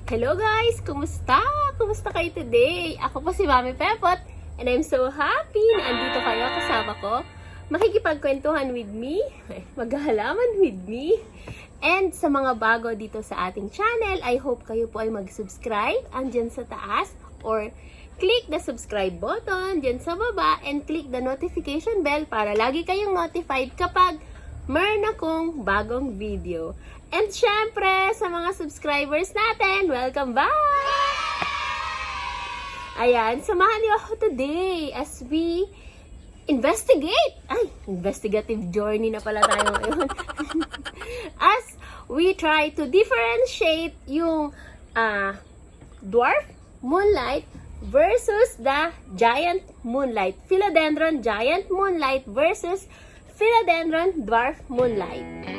Hello guys! Kumusta? Kumusta kayo today? Ako po si Mami Pepot and I'm so happy na andito kayo kasama ko. Makikipagkwentuhan with me, maghahalaman with me. And sa mga bago dito sa ating channel, I hope kayo po ay mag-subscribe andyan sa taas or click the subscribe button dyan sa baba and click the notification bell para lagi kayong notified kapag meron akong bagong video. And syempre, sa mga subscribers natin, welcome back! Ayan, samahan niyo ako today as we investigate. Ay, investigative journey na pala tayo ngayon. As we try to differentiate yung Dwarf Moonlight versus the Giant Moonlight. Philodendron Giant Moonlight versus Philodendron Dwarf Moonlight.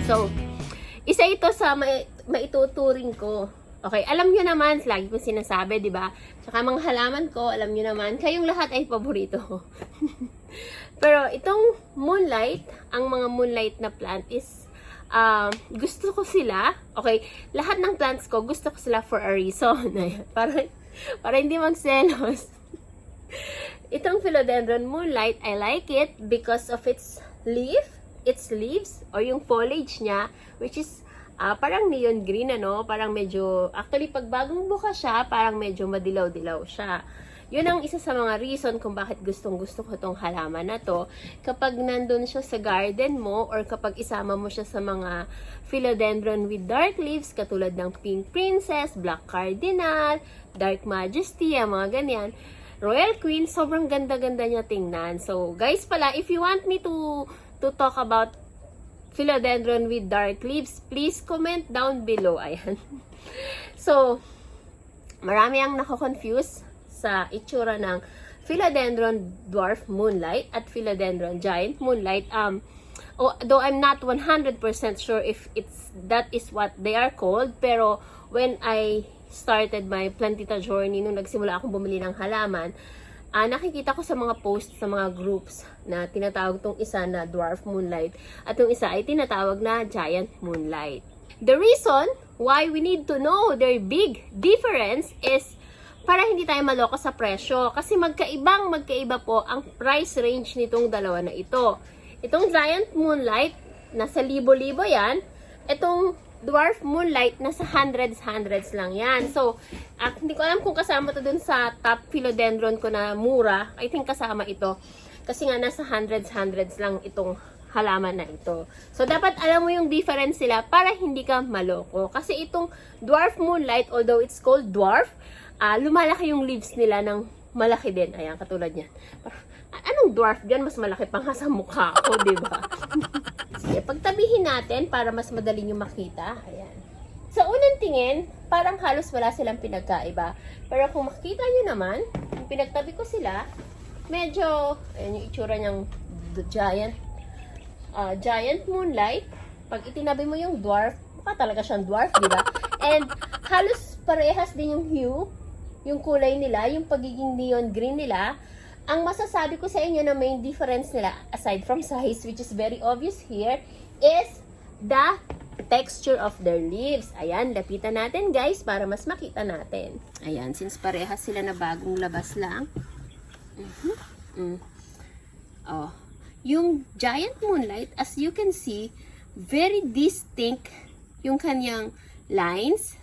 So, isa ito sa maituturing ko. Okay, alam nyo naman, lagi ko sinasabi, di ba? Tsaka mga halaman ko, alam nyo naman, kayong lahat ay paborito ko. Pero itong moonlight, ang mga moonlight na plant is, gusto ko sila. Okay, lahat ng plants ko, gusto ko sila for a reason. para hindi magselos. Itong Philodendron Moonlight, I like it because of its leaves or yung foliage niya, which is parang neon green, ano? Parang medyo, actually pag bagong buka siya, parang medyo madilaw-dilaw siya. Yun ang isa sa mga reason kung bakit gustong-gusto ko tong halaman na to. Kapag nandun siya sa garden mo or kapag isama mo siya sa mga philodendron with dark leaves, katulad ng Pink Princess, Black Cardinal, Dark Majesty, mga ganyan. Royal Queen, sobrang ganda-ganda niya tingnan. So, guys pala, if you want me to talk about philodendron with dark leaves, please comment down below. Ayan. So, marami ang nako-confuse sa itsura ng Philodendron Dwarf Moonlight at Philodendron Giant Moonlight. Though I'm not 100% sure if that is what they are called, pero when I started my plantita journey, nung nagsimula akong bumili ng halaman, nakikita ko sa mga posts sa mga groups na tinatawag tong isa na Dwarf Moonlight at yung isa ay tinatawag na Giant Moonlight. The reason why we need to know their big difference is para hindi tayo maloko sa presyo kasi magkaiba po ang price range nitong dalawa na ito. Itong Giant Moonlight, nasa libo-libo yan. Itong Dwarf Moonlight, nasa hundreds lang yan. So, hindi ko alam kung kasama to dun sa top philodendron ko na mura. I think kasama ito. Kasi nga, nasa hundreds lang itong halaman na ito. So, dapat alam mo yung difference sila para hindi ka maloko. Kasi itong Dwarf Moonlight, although it's called dwarf, lumalaki yung leaves nila ng malaki din. Ayan, katulad yan. Anong dwarf dyan? Mas malaki pa nga sa mukha ko, diba? Sige, pagtabihin natin para mas madali nyo makita. Ayan. Sa unang tingin, parang halos wala silang pinagkaiba. Pero kung makita nyo naman, yung pinagtabi ko sila, medyo, ayan yung itsura niyang Giant Moonlight. Pag itinabi mo yung dwarf, mukha talaga siyang dwarf, diba? And halos parehas din yung hue, yung kulay nila, yung pagiging neon green nila. Ang masasabi ko sa inyo na main difference nila, aside from size, which is very obvious here, is the texture of their leaves. Ayan, lapitan natin guys para mas makita natin. Ayan, since parehas sila na bagong labas lang. Oh, yung Giant Moonlight, as you can see, very distinct yung kanyang lines.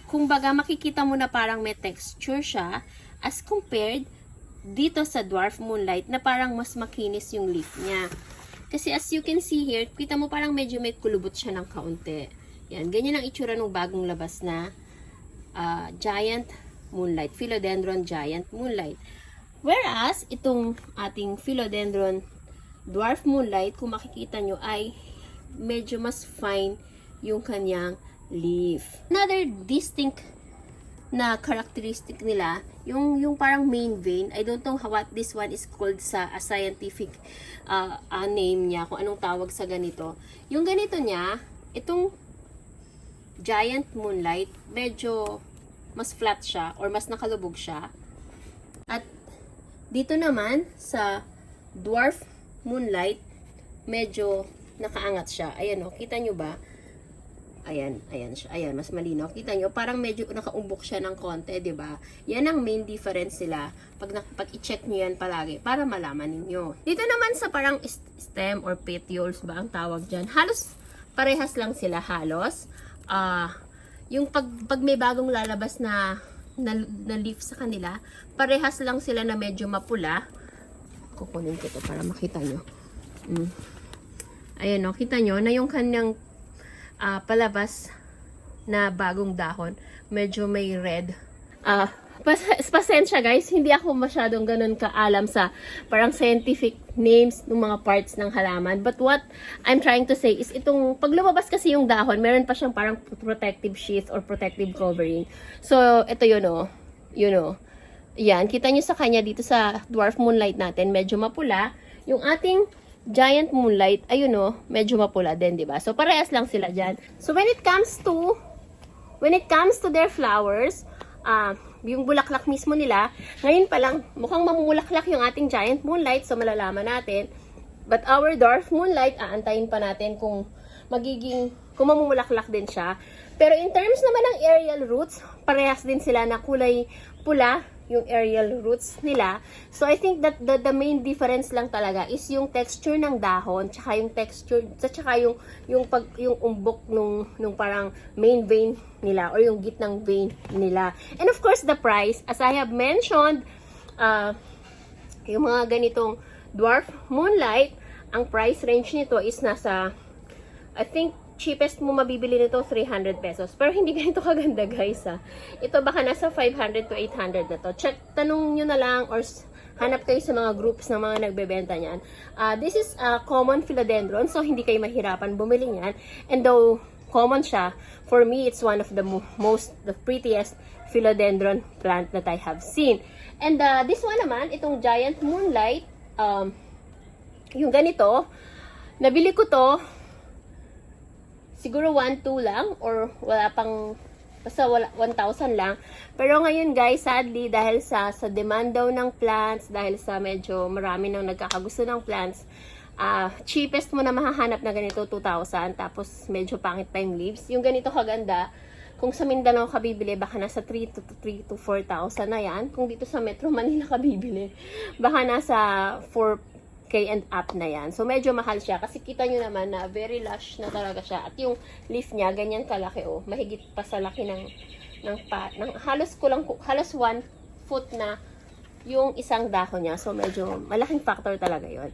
Kumbaga, makikita mo na parang may texture siya as compared dito sa Dwarf Moonlight na parang mas makinis yung leaf niya. Kasi as you can see here, kita mo parang medyo may kulubot siya ng kaunti. Yan, ganyan ang itsura ng bagong labas na Giant Moonlight, Philodendron Giant Moonlight. Whereas, itong ating Philodendron Dwarf Moonlight, kung makikita nyo, ay medyo mas fine yung kanyang leaf. Another distinct na characteristic nila, yung parang main vein. I don't know what this one is called sa scientific name niya, kung anong tawag sa ganito. Yung ganito niya, itong Giant Moonlight, medyo mas flat siya or mas nakalubog siya. At dito naman sa Dwarf Moonlight, medyo nakaangat siya. Ayan o, kita nyo ba? Ayan siya. Ayan, mas malinaw. Kita nyo, parang medyo nakaumbok siya ng konti, di ba? Yan ang main difference sila. Pag i-check nyo yan palagi, para malaman ninyo. Dito naman sa parang stem or petioles ba ang tawag dyan? Halos parehas lang sila, halos. Yung pag may bagong lalabas na leaf sa kanila, parehas lang sila na medyo mapula. Kukunin ko to para makita nyo. Ayan o, kita nyo na yung kanyang palabas na bagong dahon, medyo may red. Pasensya guys, hindi ako masyadong ganun kaalam sa parang scientific names ng mga parts ng halaman. But what I'm trying to say is itong, pag lumabas kasi yung dahon, meron pa siyang parang protective sheath or protective covering. So, ito yun o. Yan, kita nyo sa kanya dito sa Dwarf Moonlight natin, medyo mapula. Yung ating Giant Moonlight, ayun o, medyo mapula din, di ba? So, parehas lang sila dyan. So, when it comes to their flowers, yung bulaklak mismo nila, ngayon pa lang, mukhang mamulaklak yung ating Giant Moonlight, so malalaman natin. But our Dwarf Moonlight, aantayin pa natin kung mamumulaklak din siya. Pero in terms naman ng aerial roots, parehas din sila na kulay pula, yung aerial roots nila. So, I think that the main difference lang talaga is yung texture ng dahon, tsaka yung texture, tsaka yung umbok nung parang main vein nila, or yung gitnang vein nila. And of course, the price, as I have mentioned, yung mga ganitong Dwarf Moonlight, ang price range nito is nasa, I think, cheapest mo mabibili nito 300 pesos. Pero hindi ganito kaganda guys Ito baka nasa 500 to 800 na to. Check, tanong nyo na lang or hanap kayo sa mga groups ng mga nagbebenta niyan. This is a common philodendron, so hindi kayo mahirapan bumili niyan. And though common siya, for me it's one of the the prettiest philodendron plant that I have seen. And this one naman, itong Giant Moonlight, yung ganito, nabili ko to siguro 1,200 lang or wala pang basta 1,000 lang. Pero ngayon guys, sadly dahil sa demand daw ng plants, dahil sa medyo marami nang nagkakagusto ng plants, cheapest mo na mahahanap na ganito 2,000, tapos medyo pangit pa yung leaves. Yung ganito kaganda, kung sa Mindanao ka bibili, baka nasa 3 to 4,000 na yan. Kung dito sa Metro Manila ka bibili, baka nasa 4K and up na yan. So, medyo mahal siya. Kasi kita nyo naman na very lush na talaga siya. At yung leaf niya, ganyan kalaki oh. Mahigit pa sa laki ng halos 1 foot na yung isang dahon niya. So, medyo malaking factor talaga yon.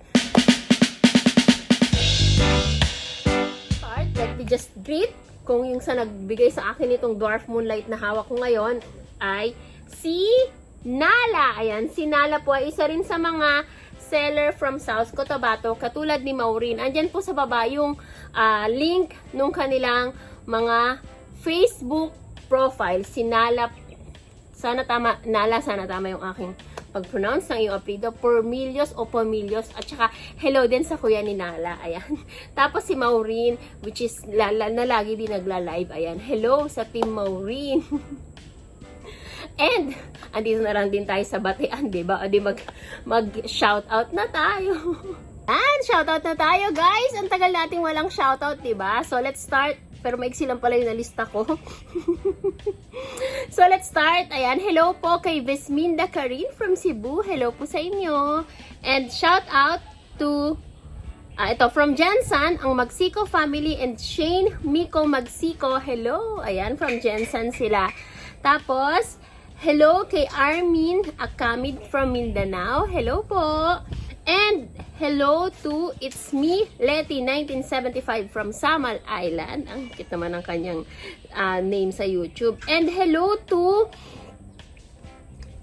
Let me just greet kung yung sa nagbigay sa akin itong Dwarf Moonlight na hawak ko ngayon ay si Nala. Ayan, si Nala po ay isa rin sa mga seller from South Cotabato, katulad ni Maureen. Andyan po sa baba yung link nung kanilang mga Facebook profile. Si Nala, sana tama yung aking pag-pronounce ng iyong apelido, Pormilios o Pomilios, at saka hello din sa kuya ni Nala, ayan. Tapos si Maureen, which is na lagi din nagla-live, ayan. Hello sa Team Maureen. And, andito na lang din tayo sa Batian, diba? O di mag-shoutout na tayo. And, shoutout na tayo, guys! Ang tagal nating walang shoutout, diba? So, let's start. Pero maiksi lang pala yung nalista ko. So, let's start. Ayan, hello po kay Vesminda Karin from Cebu. Hello po sa inyo. And shoutout to, ito, from Jensen, ang Magsiko family, and Shane Miko Magsiko. Hello. Ayan, from Jensen sila. Tapos, hello kay Armin Akamid from Mindanao. Hello po. And hello to It's Me, Leti 1975 from Samal Island. Ang cute naman ang kanyang name sa YouTube. And hello to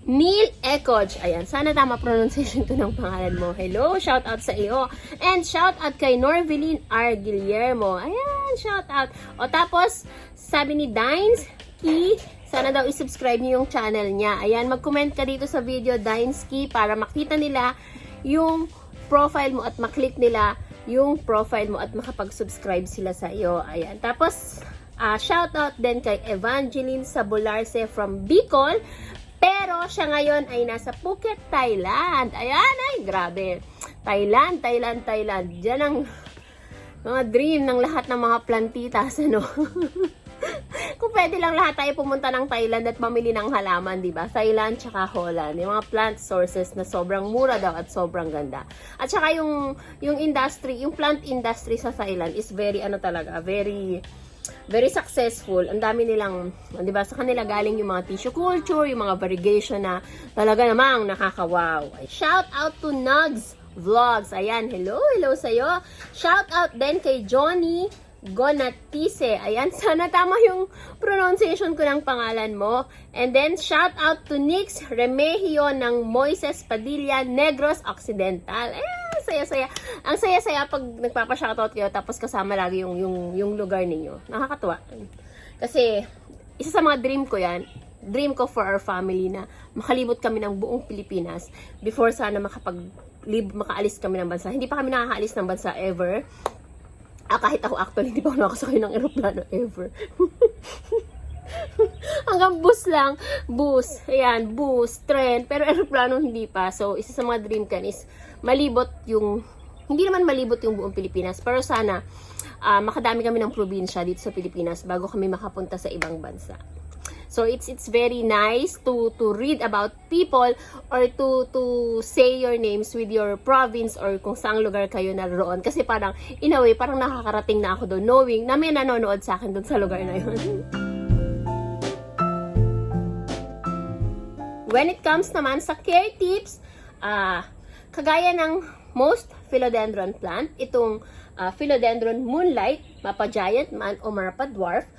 Neil Ekoj. Ayan, sana tama pronunciation to ng pangalan mo. Hello, shout out sa iyo. And shout out kay Norvelin R. Guillermo. Ayan, shout out. O tapos, sabi ni Dines Key, sana daw i-subscribe niyo yung channel niya. Ayan, mag-comment ka dito sa video, Dainsky, para makita nila yung profile mo at maklik nila yung profile mo at makapag-subscribe sila sa iyo. Ayan. Tapos, Shoutout din kay Evangeline Sabularse from Bicol. Pero siya ngayon ay nasa Phuket, Thailand. Ayan, ay grabe. Thailand. Diyan ang mga dream ng lahat ng mga plantitas, ano? Kung pwede lang lahat tayo pumunta ng Thailand at mamili ng halaman, di ba? Thailand tsaka Holland. Yung mga plant sources na sobrang mura daw at sobrang ganda. At saka yung industry, yung plant industry sa Thailand is very, very successful. Ang dami nilang, di ba, sa kanila galing yung mga tissue culture, yung mga variegation na talaga namang nakakawaw. Shout out to Nugs Vlogs. Ayan, hello sa'yo. Shout out din kay Johnny Gonatise. Ayan, sana tama yung pronunciation ko ng pangalan mo. And then, shout out to Nix Remigio ng Moises Padilla, Negros Occidental. Ayan, saya-saya. Ang saya-saya pag nagpapa-shoutout kayo tapos kasama lagi yung lugar ninyo. Nakakatuwa. Kasi, isa sa mga dream ko yan. Dream ko for our family na makalibot kami ng buong Pilipinas before sana makaalis kami ng bansa. Hindi pa kami nakakaalis ng bansa ever. Kahit ako actually, hindi pa ako nakasakay ng aeroplano ever. Hanggang bus lang. Bus. Ayan, bus, train. Pero aeroplano hindi pa. So, isa sa mga dream kan is malibot yung, hindi naman malibot yung buong Pilipinas. Pero sana, makadami kami ng probinsya dito sa Pilipinas bago kami makapunta sa ibang bansa. So it's very nice to read about people or to say your names with your province or kung saang lugar kayo naroon, kasi parang in a way parang nakakarating na ako doon knowing na may nanonood sa akin doon sa lugar na yun. When it comes naman sa care tips, kagaya ng most philodendron plant, itong Philodendron Moonlight, mapa-giant man o marapa-dwarf,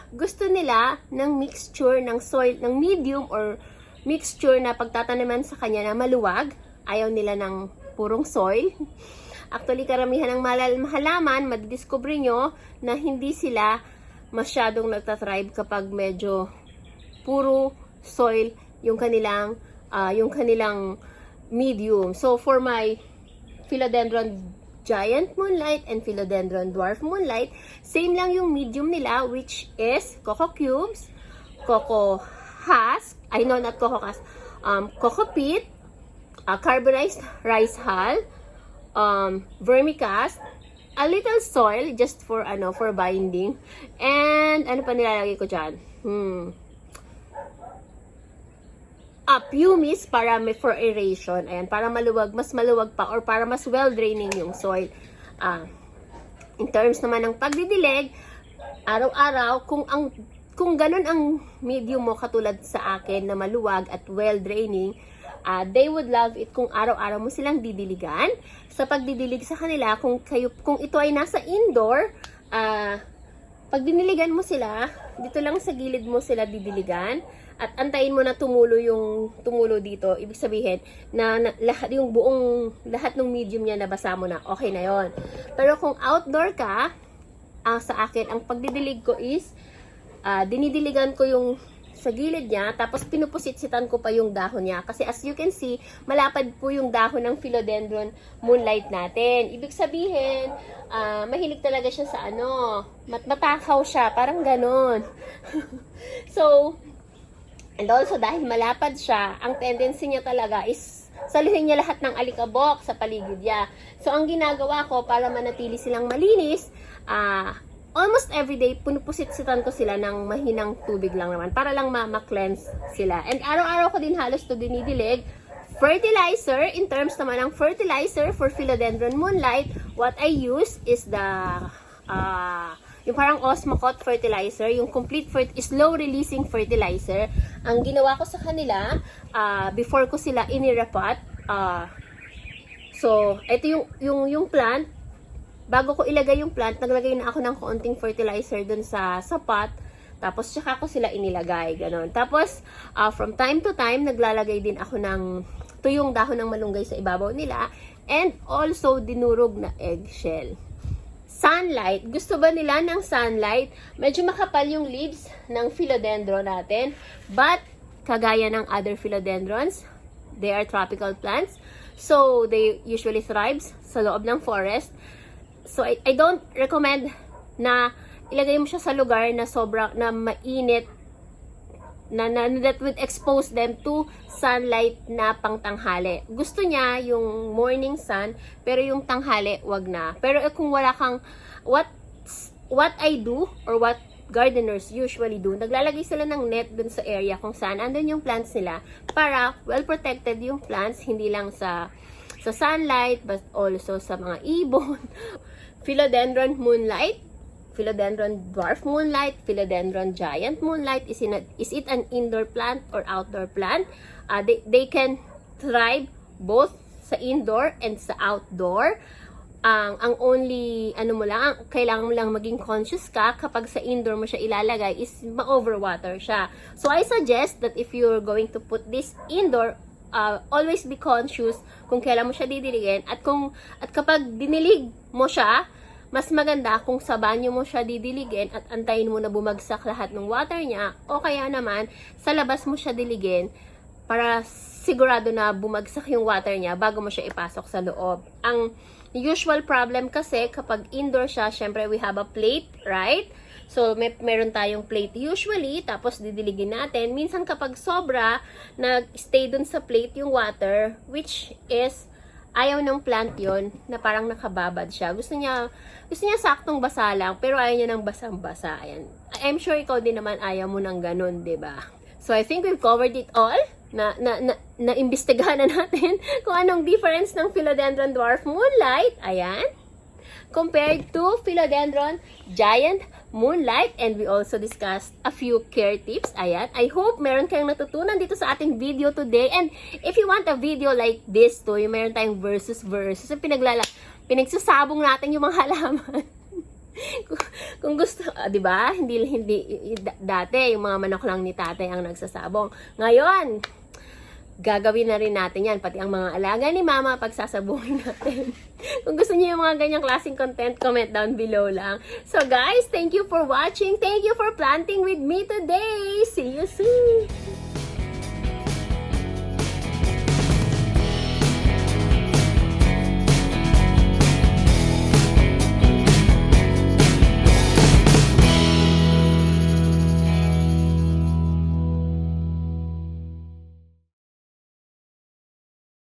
gusto nila ng mixture ng soil, ng medium or mixture na pagtataniman sa kanya na maluwag. Ayaw nila ng purong soil. Actually, karamihan ng halaman, madidiscover nyo na hindi sila masyadong nagtatribe kapag medyo puro soil yung kanilang medium. So, for my Philodendron Giant Moonlight and Philodendron Dwarf Moonlight, same lang yung medium nila, which is coco cubes, coco husk, not coco husk, coco peat, carbonized rice hull, vermicast, a little soil just for binding, and ano pa nilalagay ko dyan? Pumice for aeration. Ayan, para mas maluwag pa or para mas well draining yung soil. In terms naman ng pagdidilig, araw-araw, kung ganun ang medium mo katulad sa akin na maluwag at well draining, they would love it kung araw-araw mo silang didiligan. Sa pagdidilig sa kanila, kung ito ay nasa indoor, pag diniligan mo sila, dito lang sa gilid mo sila didiligan. At antayin mo na tumulo dito. Ibig sabihin na lahat ng medium niya nabasa mo na. Okay na yon. Pero kung outdoor ka, sa akin, ang pagdidilig ko is, dinidiligan ko yung sa gilid niya, tapos pinupusit-sitan ko pa yung dahon niya. Kasi as you can see, malapad po yung dahon ng Philodendron Moonlight natin. Ibig sabihin, mahilig talaga siya sa matakaw siya, parang ganon. So, and also, dahil malapad siya, ang tendency niya talaga is saluhin niya lahat ng alikabok sa paligid niya. So, ang ginagawa ko para manatili silang malinis, almost everyday, punupusit-sitan ko sila ng mahinang tubig lang naman para lang ma-cleanse sila. And araw-araw ko din halos to dinidilig. Fertilizer, in terms naman ng fertilizer for Philodendron Moonlight, what I use is yung parang Osmocote fertilizer, yung complete slow-releasing fertilizer. Ang ginawa ko sa kanila, before ko sila inirepot, so, ito yung plant, bago ko ilagay yung plant, naglagay na ako ng konting fertilizer dun sa pot, tapos tsaka ko sila inilagay, ganon. Tapos, from time to time, naglalagay din ako ng tuyong dahon ng malunggay sa ibabaw nila, and also dinurog na eggshell. Sunlight. Gusto ba nila ng sunlight? Medyo makapal yung leaves ng philodendron natin. But, kagaya ng other philodendrons, they are tropical plants. So, they usually thrives sa loob ng forest. So, I don't recommend na ilagay mo siya sa lugar na na mainit, that would expose them to sunlight na pangtanghali. Gusto niya yung morning sun, pero yung tanghali, wag na. Pero kung wala kang, what I do, or what gardeners usually do, naglalagay sila ng net dun sa area kung saan andun yung plants nila, para well protected yung plants, hindi lang sa sunlight, but also sa mga ibon. Philodendron Moonlight, Philodendron Dwarf Moonlight, Philodendron Giant Moonlight. Is it an indoor plant or outdoor plant? They can thrive both sa indoor and sa outdoor. Ang only, kailangan mo lang maging conscious ka kapag sa indoor mo siya ilalagay is ma-overwater siya. So, I suggest that if you're going to put this indoor, always be conscious kung kailan mo siya didiligin, at kapag dinilig mo siya, mas maganda kung sa banyo mo siya didiligin at antayin mo na bumagsak lahat ng water niya, o kaya naman sa labas mo siya diligin para sigurado na bumagsak yung water niya bago mo siya ipasok sa loob. Ang usual problem kasi kapag indoor siya, syempre we have a plate, right? So, meron tayong plate usually, tapos didiligin natin. Minsan kapag sobra, nag-stay dun sa plate yung water, which is, ayaw ng plant yon na parang nakababad siya. Gusto niya saktong basa lang, pero ayaw niya ng basang-basa. Ayan. I'm sure ikaw din naman ayaw mo ng ganun, diba? So, I think we've covered it all. Na-imbestigahan na natin kung anong difference ng Philodendron Dwarf Moonlight. Ayan. Compared to Philodendron Giant Moonlight, and we also discussed a few care tips. Ayan. I hope meron kayong natutunan dito sa ating video today. And if you want a video like this too, yung meron tayong versus, pinagsasabong natin yung mga halaman. Kung gusto, 'di ba? Hindi dati yung mga manok lang ni tatay ang nagsasabong. Ngayon, gagawin na rin natin yan. Pati ang mga alaga ni mama, pagsasabungin natin. Kung gusto niyo yung mga ganyang klaseng content, comment down below lang. So guys, thank you for watching. Thank you for planting with me today. See you soon!